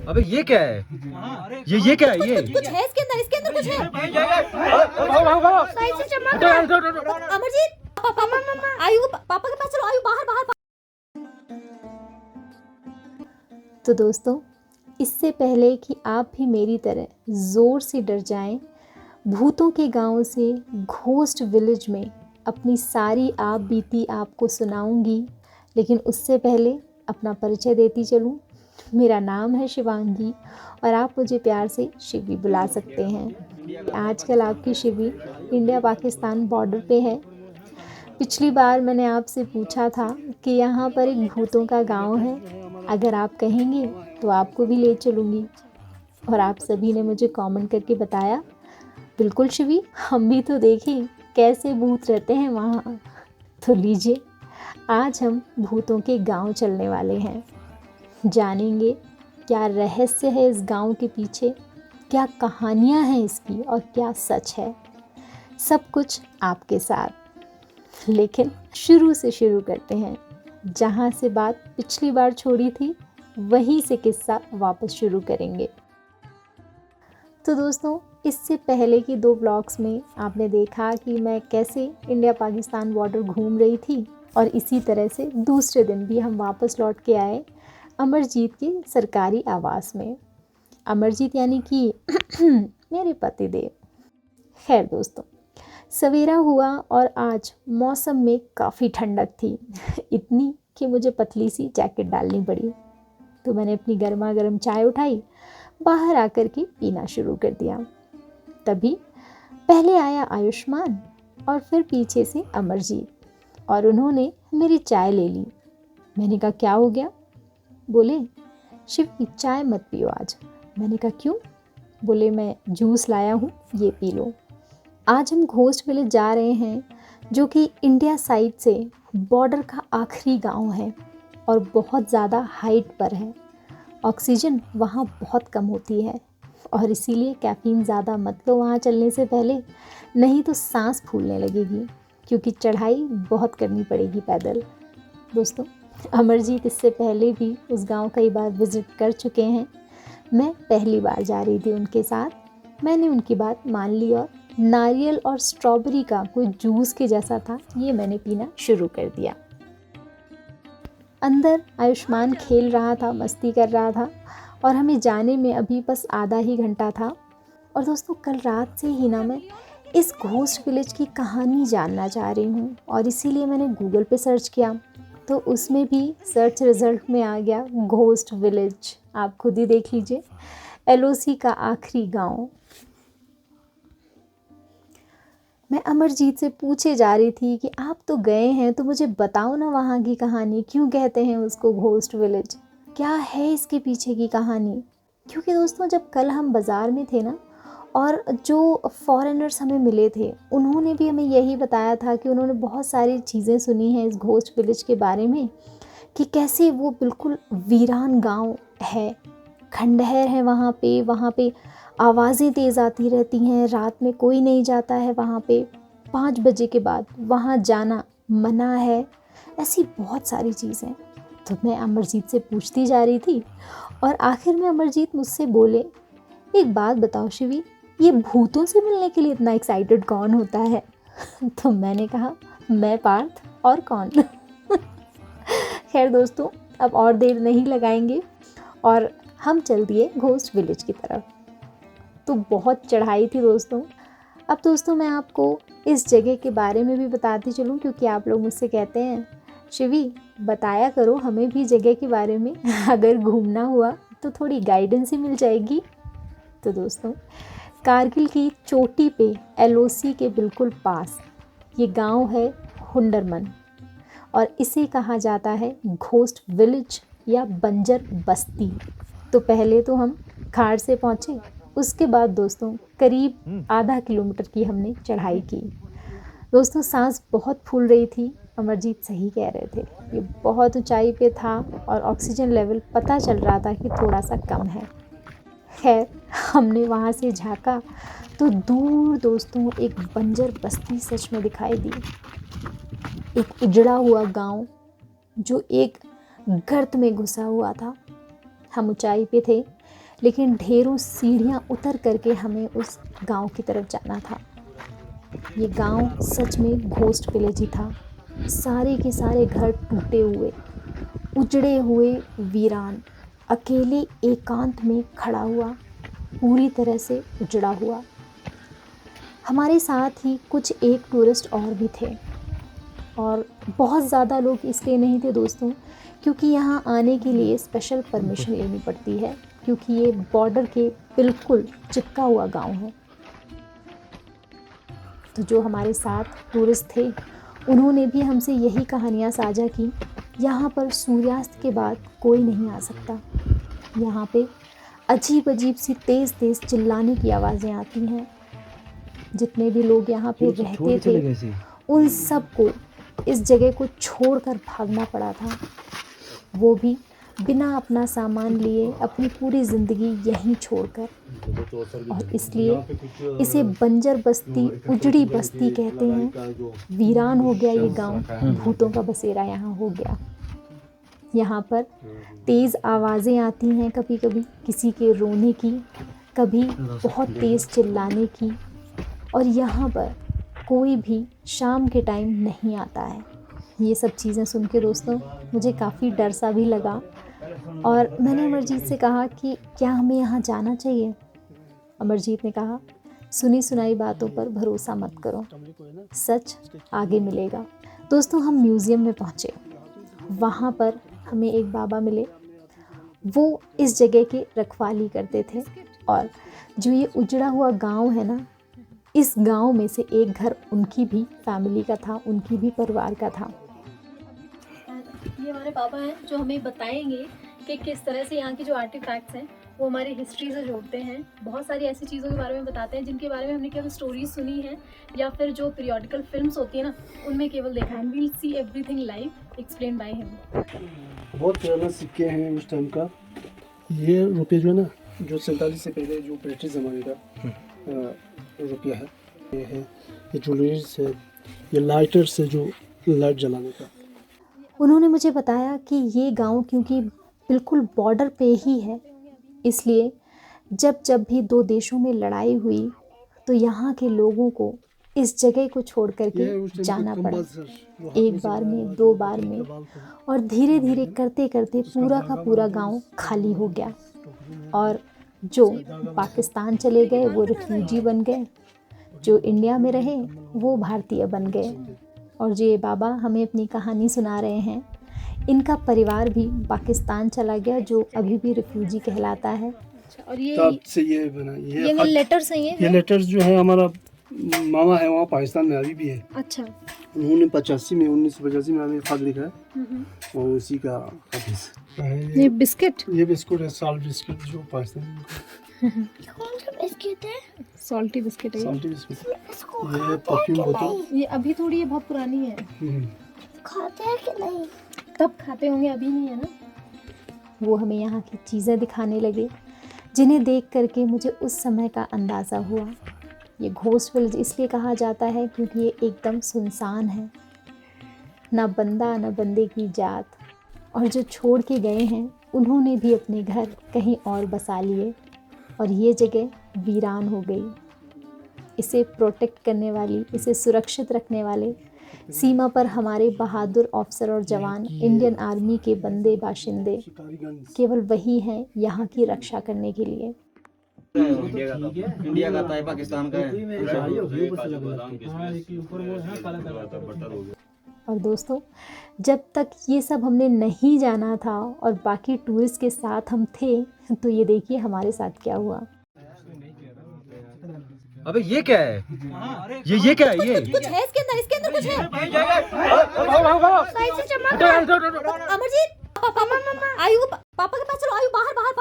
अबे ये क्या है? ये क्या है? ये कुछ है इसके अंदर कुछ है। भागो। साइड से चमक रहा है। अमरजीत, पापा आयु, पापा के पास चलो। आयु बाहर बाहर। तो दोस्तों, इससे पहले कि आप भी मेरी तरह ज़ोर से डर जाएं, भूतों के गांव से घोस्ट विलेज में अपनी सारी आप बीती आपको सुनाऊंगी। लेकिन उससे पहले अपना परिचय देती चलूं। मेरा नाम है शिवांगी और आप मुझे प्यार से शिवी बुला सकते हैं। आजकल आपकी शिवी इंडिया पाकिस्तान बॉर्डर पे है। पिछली बार मैंने आपसे पूछा था कि यहाँ पर एक भूतों का गांव है, अगर आप कहेंगे तो आपको भी ले चलूँगी। और आप सभी ने मुझे कमेंट करके बताया, बिल्कुल शिवी, हम भी तो देखें कैसे भूत रहते हैं वहाँ। तो लीजिए, आज हम भूतों के गांव चलने वाले हैं। जानेंगे क्या रहस्य है इस गांव के पीछे, क्या कहानियाँ हैं इसकी और क्या सच है। सब कुछ आपके साथ। लेकिन शुरू से शुरू करते हैं। जहाँ से बात पिछली बार छोड़ी थी वहीं से किस्सा वापस शुरू करेंगे। तो दोस्तों, इससे पहले की 2 ब्लॉग्स में आपने देखा कि मैं कैसे इंडिया पाकिस्तान बॉर्डर घूम रही थी और इसी तरह से दूसरे दिन भी हम वापस लौट के आए अमरजीत के सरकारी आवास में। अमरजीत यानी कि मेरे पतिदेव। खैर दोस्तों, सवेरा हुआ और आज मौसम में काफ़ी ठंडक थी। इतनी कि मुझे पतली सी जैकेट डालनी पड़ी। तो मैंने अपनी गर्मा गर्म चाय उठाई, बाहर आकर के पीना शुरू कर दिया। तभी पहले आया आयुष्मान और फिर पीछे से अमरजीत, और उन्होंने मेरी चाय ले ली। मैंने कहा क्या हो गया? बोले शिव, चाय मत पियो आज। मैंने कहा क्यों? बोले मैं जूस लाया हूँ, ये पी लो। आज हम घोस्ट विलेज जा रहे हैं, जो कि इंडिया साइड से बॉर्डर का आखिरी गांव है और बहुत ज़्यादा हाइट पर है। ऑक्सीजन वहाँ बहुत कम होती है और इसीलिए कैफ़ीन ज़्यादा मत लो वहाँ चलने से पहले, नहीं तो सांस फूलने लगेगी, क्योंकि चढ़ाई बहुत करनी पड़ेगी पैदल। दोस्तों, अमरजीत इससे पहले भी उस गांव कई बार विज़िट कर चुके हैं। मैं पहली बार जा रही थी उनके साथ। मैंने उनकी बात मान ली और नारियल और स्ट्रॉबेरी का कोई जूस के जैसा था, ये मैंने पीना शुरू कर दिया। अंदर आयुष्मान खेल रहा था, मस्ती कर रहा था और हमें जाने में अभी बस आधा ही घंटा था। और दोस्तों, कल रात से ही ना मैं इस घोस्ट विलेज की कहानी जानना चाह रही हूँ और इसीलिए मैंने गूगल पे सर्च किया, तो उसमें भी सर्च रिज़ल्ट में आ गया घोस्ट विलेज। आप खुद ही देख लीजिए, LOC का आखिरी गांव। मैं अमरजीत से पूछे जा रही थी कि आप तो गए हैं तो मुझे बताओ ना वहाँ की कहानी, क्यों कहते हैं उसको घोस्ट विलेज, क्या है इसके पीछे की कहानी। क्योंकि दोस्तों, जब कल हम बाज़ार में थे ना, और जो फॉरेनर्स हमें मिले थे उन्होंने भी हमें यही बताया था कि उन्होंने बहुत सारी चीज़ें सुनी हैं इस घोस्ट विलेज के बारे में, कि कैसे वो बिल्कुल वीरान गांव है, खंडहर है वहाँ पे आवाज़ें तेज़ आती रहती हैं, रात में कोई नहीं जाता है वहाँ पे, 5 बजे के बाद वहाँ जाना मना है। ऐसी बहुत सारी चीज़ें। तो मैं अमरजीत से पूछती जा रही थी और आखिर में अमरजीत मुझसे बोले, एक बात बताओ शिवी, ये भूतों से मिलने के लिए इतना एक्साइटेड कौन होता है? तो मैंने कहा, मैं पार्थ, और कौन। खैर दोस्तों, अब और देर नहीं लगाएंगे और हम चल दिए घोस्ट विलेज की तरफ। तो बहुत चढ़ाई थी दोस्तों। अब दोस्तों, मैं आपको इस जगह के बारे में भी बताती चलूँ, क्योंकि आप लोग मुझसे कहते हैं शिवी बताया करो हमें भी जगह के बारे में, अगर घूमना हुआ तो थोड़ी गाइडेंस ही मिल जाएगी। तो दोस्तों, कारगिल की चोटी पे LOC के बिल्कुल पास ये गांव है हुंडरमन, और इसे कहा जाता है घोस्ट विलेज या बंजर बस्ती। तो पहले तो हम खाड़ से पहुँचे, उसके बाद दोस्तों करीब आधा किलोमीटर की हमने चढ़ाई की। दोस्तों, सांस बहुत फूल रही थी, अमरजीत सही कह रहे थे, ये बहुत ऊंचाई पे था और ऑक्सीजन लेवल पता चल रहा था कि थोड़ा सा कम है। खैर, हमने वहाँ से झाँका तो दूर दोस्तों एक बंजर बस्ती सच में दिखाई दी। एक उजड़ा हुआ गांव जो एक गर्त में घुसा हुआ था। हम ऊंचाई पे थे, लेकिन ढेरों सीढ़ियाँ उतर करके हमें उस गांव की तरफ जाना था। ये गांव सच में घोस्ट विलेज ही था। सारे के सारे घर टूटे हुए, उजड़े हुए, वीरान, अकेले एकांत में खड़ा हुआ, पूरी तरह से उजड़ा हुआ। हमारे साथ ही कुछ एक टूरिस्ट और भी थे, और बहुत ज़्यादा लोग इसलिए नहीं थे दोस्तों, क्योंकि यहाँ आने के लिए स्पेशल परमिशन लेनी पड़ती है, क्योंकि ये बॉर्डर के बिल्कुल चिपका हुआ गांव है। तो जो हमारे साथ टूरिस्ट थे, उन्होंने भी हमसे यही कहानियाँ साझा की। यहाँ पर सूर्यास्त के बाद कोई नहीं आ सकता। यहाँ पे अजीब अजीब सी तेज़ तेज़ चिल्लाने की आवाज़ें आती हैं। जितने भी लोग यहाँ पे रहते थे, उन सबको इस जगह को छोड़कर भागना पड़ा था, वो भी बिना अपना सामान लिए, अपनी पूरी ज़िंदगी यहीं छोड़कर। और इसलिए इसे बंजर बस्ती, उजड़ी बस्ती कहते हैं। वीरान हो गया ये गांव, भूतों का बसेरा यहाँ हो गया। यहाँ पर तेज़ आवाज़ें आती हैं, कभी कभी किसी के रोने की, कभी बहुत तेज़ चिल्लाने की। और यहाँ पर कोई भी शाम के टाइम नहीं आता है। ये सब चीज़ें सुन के दोस्तों मुझे काफ़ी डर सा भी लगा, और मैंने अमरजीत से कहा कि क्या हमें यहाँ जाना चाहिए। अमरजीत ने कहा, सुनी सुनाई बातों पर भरोसा मत करो, सच आगे मिलेगा। दोस्तों हम म्यूज़ियम में पहुँचे। वहाँ पर हमें एक बाबा मिले। वो इस जगह के रखवाली करते थे, और जो ये उजड़ा हुआ गांव है ना, इस गांव में से एक घर उनकी भी फैमिली का था, उनकी भी परिवार का था। ये हमारे पापा हैं जो हमें बताएंगे कि किस तरह से यहाँ के जो आर्टिफैक्ट्स हैं वो हमारी हिस्ट्री से जोड़ते हैं। बहुत सारी ऐसी चीज़ों के बारे में बताते हैं जिनके बारे में हमने केवल स्टोरीज सुनी है, या फिर जो पीरियोडिकल फिल्म्स होती है ना, उनमें केवल देखा है। We'll see everything live explain by him. बहुत पुराना सिक्के हैं उस टाइम का। ये रुपये जो है ना, जो 47 से पहले जो ब्रिटिश ज़माने का रुपया है। ये ज्वेलरीज है, ये लाइटर से जो लाइट जलाने का। उन्होंने मुझे बताया कि ये गांव क्योंकि बिल्कुल बॉर्डर पे ही है, इसलिए जब जब भी दो देशों में लड़ाई हुई तो यहाँ के लोगों को इस जगह को छोड़ करके जाना पड़ा। एक बार में, दो बार में, और धीरे धीरे करते करते पूरा का पूरा गांव खाली हो गया। और जो पाकिस्तान चले गए वो रिफ्यूजी बन गए, जो इंडिया में रहे वो भारतीय बन गए। और जो ये बाबा हमें अपनी कहानी सुना रहे हैं, इनका परिवार भी पाकिस्तान चला गया, जो अभी भी रिफ्यूजी कहलाता है। और ये तब से ये बना। ये लेटर्स हैं, ये लेटर्स जो है, हमारा मामा है वहाँ पाकिस्तान में अभी भी है। अच्छा। उन्होंने 1985 में हमें खत लिखा है, और उसी का खत है। ये बिस्किट, ये बिस्कुट है, साल्ट बिस्कुट, जो पाकिस्तान में कौन सा बिस्किट है? सॉल्टी बिस्किट है। Salty biscuit. ये परफ्यूम बोतल। ये अभी थोड़ी, ये बहुत पुरानी है। खाते हैं कि नहीं? कब खाते होंगे, अभी नहीं है ना। वो हमें यहाँ की चीज़ें दिखाने लगे, जिन्हें देख करके मुझे उस समय का अंदाज़ा हुआ। ये घोस्ट विलेज इसलिए कहा जाता है क्योंकि ये एकदम सुनसान है, ना बंदा ना बंदे की जात। और जो छोड़ के गए हैं उन्होंने भी अपने घर कहीं और बसा लिए, और ये जगह वीरान हो गई। इसे प्रोटेक्ट करने वाली, इसे सुरक्षित रखने वाले सीमा पर हमारे बहादुर ऑफिसर और जवान, इंडियन आर्मी के बंदे बाशिंदे, केवल वही हैं यहाँ की रक्षा करने के लिए। इंडिया का है, पाकिस्तान का है। और दोस्तों जब तक ये सब हमने नहीं जाना था और बाकी टूरिस्ट के साथ हम थे, तो ये देखिए हमारे साथ क्या हुआ। अबे ये क्या है? ये क्या है? ये कुछ है इसके अंदर कुछ है। अमरजीत, आयु पापा के पास चलो, आयु बाहर बाहर।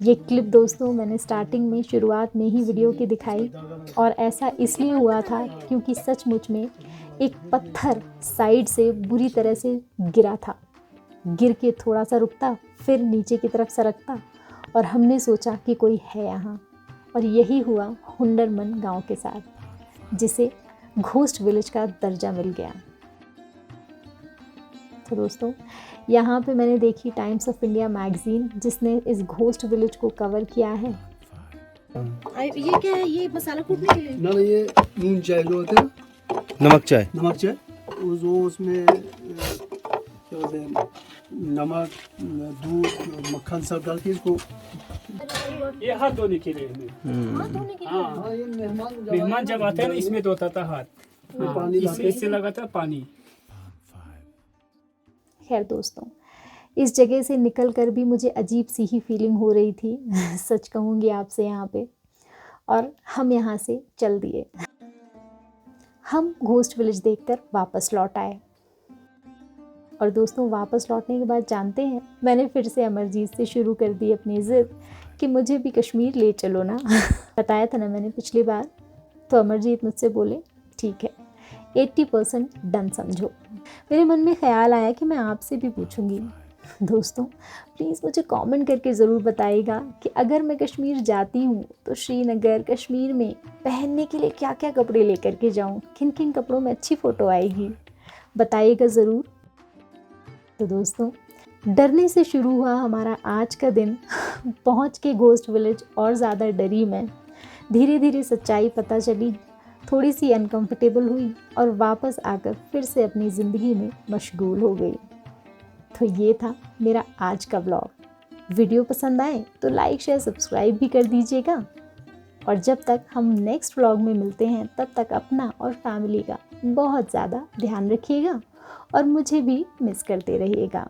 ये क्लिप दोस्तों मैंने स्टार्टिंग में, शुरुआत में ही वीडियो की दिखाई, और ऐसा इसलिए हुआ था क्योंकि सचमुच में एक पत्थर साइड से बुरी तरह से गिरा था। गिर के थोड़ा सा रुकता, फिर नीचे की तरफ सरकता, और हमने सोचा कि कोई है यहाँ। और यही हुआ हुंडरमन गांव के साथ, जिसे घोस्ट विलेज का दर्जा मिल गया। तो दोस्तों यहाँ पे मैंने देखी टाइम्स ऑफ इंडिया मैगज़ीन जिसने इस घोस्ट विलेज को कवर किया है। ये क्या है? ये मसाला कूटने के लिए? ना ये नून चाय जो होते हैं, नमक चाय। नमक चाय, वो उसमें क्या बोलते हैं, नमक, दूध, मक्खन सब डाल के इसको। ये हाथ धोने के लिए हमें। हाथ धोने के लिए? हाँ, ये मेहमान जब आते हैं ना इसमें धोता था हाथ। हाँ, पानी इससे लगा था पानी। खैर दोस्तों, इस जगह से निकलकर भी मुझे अजीब सी ही फीलिंग हो रही थी सच कहूँगी आपसे यहाँ पे। और हम यहाँ से चल दिए। हम घोस्ट विलेज देखकर वापस लौट आए। और दोस्तों वापस लौटने के बाद जानते हैं मैंने फिर से अमरजीत से शुरू कर दी अपनी ज़िद कि मुझे भी कश्मीर ले चलो ना। बताया था ना मैंने पिछली बार। तो अमरजीत मुझसे बोले ठीक है, 80% डन समझो। मेरे मन में ख़्याल आया कि मैं आपसे भी पूछूंगी। दोस्तों प्लीज़ मुझे कमेंट करके ज़रूर बताइएगा कि अगर मैं कश्मीर जाती हूँ तो श्रीनगर कश्मीर में पहनने के लिए क्या क्या कपड़े लेकर के जाऊँ, किन किन कपड़ों में अच्छी फ़ोटो आएगी, बताइएगा ज़रूर। तो दोस्तों डरने से शुरू हुआ हमारा आज का दिन। पहुँच के घोस्ट विलेज और ज़्यादा डरी मैं। धीरे धीरे सच्चाई पता चली, थोड़ी सी अनकंफर्टेबल हुई और वापस आकर फिर से अपनी ज़िंदगी में मशगूल हो गई। तो ये था मेरा आज का व्लॉग। वीडियो पसंद आए तो लाइक शेयर सब्सक्राइब भी कर दीजिएगा। और जब तक हम नेक्स्ट व्लॉग में मिलते हैं तब तक अपना और फैमिली का बहुत ज़्यादा ध्यान रखिएगा और मुझे भी मिस करते रहिएगा।